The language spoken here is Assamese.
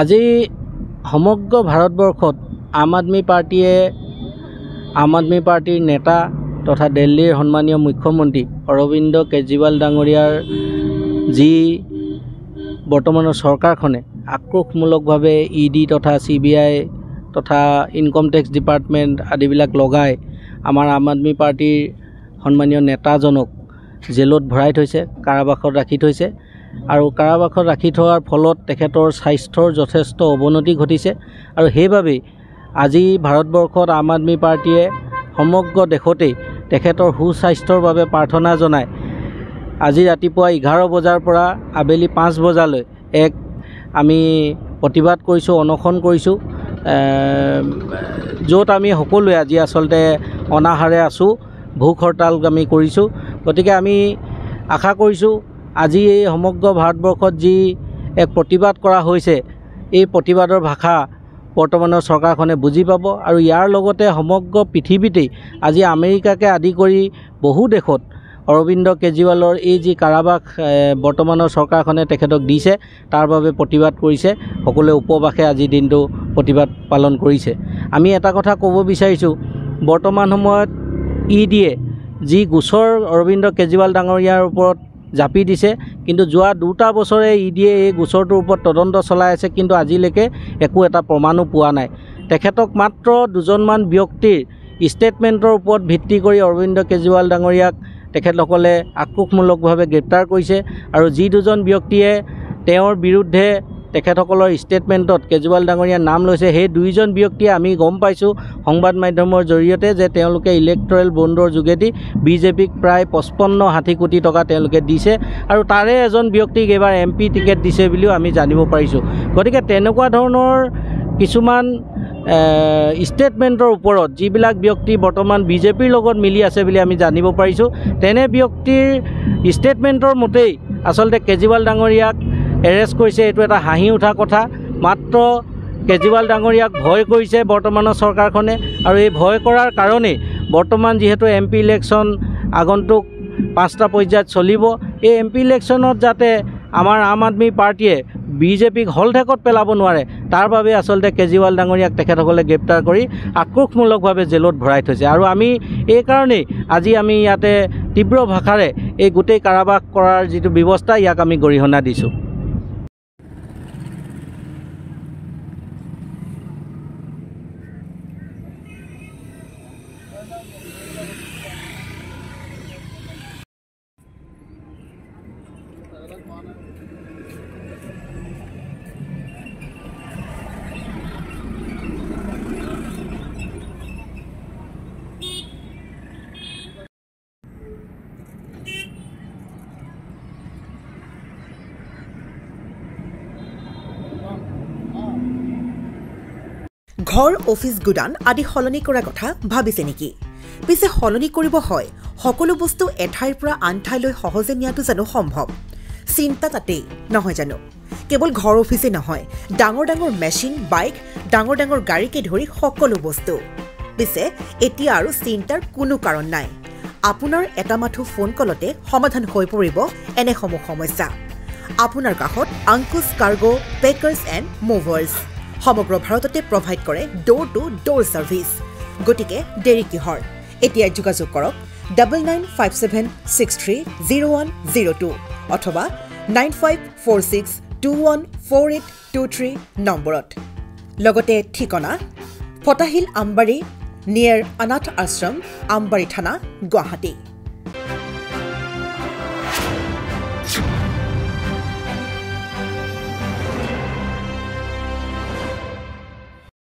আজি সমগ্ৰ ভাৰতবৰ্ষত আম আদমি পাৰ্টিৰ নেতা তথা দিল্লীৰ সন্মানীয় মুখ্যমন্ত্ৰী অৰবিন্দ কেজৰিৱাল ডাঙৰীয়াৰ যি বৰ্তমানৰ চৰকাৰখনে আক্ৰোশমূলকভাৱে ইডি তথা CBI তথা ইনকম টেক্স ডিপাৰ্টমেণ্ট আদিবিলাক লগাই আমাৰ আম আদমি পাৰ্টিৰ সন্মানীয় নেতাজনক জেলত ভৰাই থৈছে, কাৰাবাসত ৰাখি থৈছে আৰু কাৰাবাসত ৰাখি থোৱাৰ ফলত তেখেতৰ স্বাস্থ্যৰ যথেষ্ট অৱনতি ঘটিছে আৰু সেইবাবেই আজি ভাৰতবৰ্ষত আম আদমি পাৰ্টিয়ে সমগ্ৰ দেশতেই তেখেতৰ সুস্বাস্থ্যৰ বাবে প্ৰাৰ্থনা জনায় আজি ৰাতিপুৱা 11 বজাৰ পৰা আবেলি 5 বজালৈ আমি প্ৰতিবাদ কৰিছোঁ, অনশন কৰিছোঁ, য'ত আমি সকলোৱে আজি আচলতে অনাহাৰে আছোঁ, ভোক হৰতাল আমি কৰিছোঁ। গতিকে আমি আশা কৰিছোঁ আজি এই সমগ্ৰ ভাৰতবৰ্ষত যি এক প্ৰতিবাদ কৰা হৈছে এই প্ৰতিবাদৰ ভাষা বৰ্তমানৰ চৰকাৰখনে বুজি পাব আৰু ইয়াৰ লগতে সমগ্ৰ পৃথিৱীতেই আজি আমেৰিকাকে আদি কৰি বহু দেশত অৰবিন্দ কেজৰিৱালৰ এই যি কাৰাবাস বৰ্তমানৰ চৰকাৰখনে তেখেতক দিছে তাৰ বাবে প্ৰতিবাদ কৰিছে, সকলোৱে উপবাসে আজি দিনটো প্ৰতিবাদ পালন কৰিছে। আমি এটা কথা ক'ব বিচাৰিছোঁ, বৰ্তমান সময়ত ইডিয়ে যি গোচৰ অৰবিন্দ কেজৰিৱাল ডাঙৰীয়াৰ ওপৰত জাপি দিছে, কিন্তু যোৱা 2টা বছৰে ইডিয়ে এই গোচৰটোৰ ওপৰত তদন্ত চলাই আছে, কিন্তু আজিলৈকে একো এটা প্ৰমাণো পোৱা নাই। তেখেতক মাত্ৰ 2জনমান ব্যক্তিৰ ষ্টেটমেণ্টৰ ওপৰত ভিত্তি কৰি অৰবিন্দ কেজৰিৱাল ডাঙৰীয়াক তেখেতসকলে আক্ৰোশমূলকভাৱে গ্ৰেপ্তাৰ কৰিছে আৰু যি 2জন ব্যক্তিয়ে তেওঁৰ বিৰুদ্ধে তেখেতসকলৰ ষ্টেটমেণ্টত কেজৰিৱাল ডাঙৰীয়াৰ নাম লৈছে, সেই 2জন ব্যক্তিয়ে আমি গম পাইছোঁ সংবাদ মাধ্যমৰ জৰিয়তে যে তেওঁলোকে ইলেক্ট্ৰেল বণ্ডৰ যোগেদি বিজেপিক প্ৰায় 55-60 কোটি টকা তেওঁলোকে দিছে আৰু তাৰে এজন ব্যক্তিক এবাৰ MP টিকেট দিছে বুলিও আমি জানিব পাৰিছোঁ। গতিকে তেনেকুৱা ধৰণৰ কিছুমান ষ্টেটমেণ্টৰ ওপৰত যিবিলাক ব্যক্তি বৰ্তমান বিজেপিৰ লগত মিলি আছে বুলি আমি জানিব পাৰিছোঁ, তেনে ব্যক্তিৰ ষ্টেটমেণ্টৰ মতেই আচলতে কেজৰিৱাল ডাঙৰীয়াক এৰেষ্ট কৰিছে। এইটো এটা হাঁহি উঠা কথা। মাত্ৰ কেজৰিৱাল ডাঙৰীয়াক ভয় কৰিছে বৰ্তমানৰ চৰকাৰখনে আৰু এই ভয় কৰাৰ কাৰণেই বৰ্তমান যিহেতু MP ইলেকশ্যন আগন্তুক 5টা পৰ্যায়ত চলিব, এই MP ইলেকশ্যনত যাতে আমাৰ আম আদমি পাৰ্টিয়ে বিজেপিক হলঠেকত পেলাব নোৱাৰে তাৰ বাবে আচলতে কেজৰিৱাল ডাঙৰীয়াক তেখেতসকলে গ্ৰেপ্তাৰ কৰি আক্ৰোশমূলকভাৱে জেলত ভৰাই থৈছে আৰু আমি এই কাৰণেই আজি আমি ইয়াতে তীব্ৰ ভাষাৰে এই গোটেই কাৰাবাস কৰাৰ যিটো ব্যৱস্থা ইয়াক আমি গৰিহণা দিছোঁ। ঘৰ, অফিচ, গুদান আদি সলনি কৰাৰ কথা ভাবিছে নেকি? পিছে সলনি কৰিব হয় সকলো বস্তু এঠাইৰ পৰা আন ঠাইলৈ সহজে নিয়াটো জানো সম্ভৱ? চিন্তা তাতেই নহয় জানো? কেৱল ঘৰ অফিচে নহয়, ডাঙৰ ডাঙৰ মেচিন, বাইক, ডাঙৰ ডাঙৰ গাড়ীকে ধৰি সকলো বস্তু। পিছে এতিয়া আৰু চিন্তাৰ কোনো কাৰণ নাই। আপোনাৰ এটা মাথো ফোন কলতে সমাধান হৈ পৰিব এনেসমূহ সমস্যা। আপোনাৰ কাষত আংকুশ কাৰ্গো পেকাৰ্ছ এণ্ড মুভাৰ্ছ সমগ্ৰ ভাৰততে প্ৰভাইড কৰে ডোৰ টু ডোৰ ছাৰ্ভিচ। গতিকে দেৰি কিহৰ? এতিয়া যোগাযোগ কৰক 9957630102 অথবা 9546214823 নম্বৰত। লগতে ঠিকনা ফটাহিল আমবাৰী নিয়েৰ অনাথ আশ্ৰম, আমবাৰী থানা, গুৱাহাটী।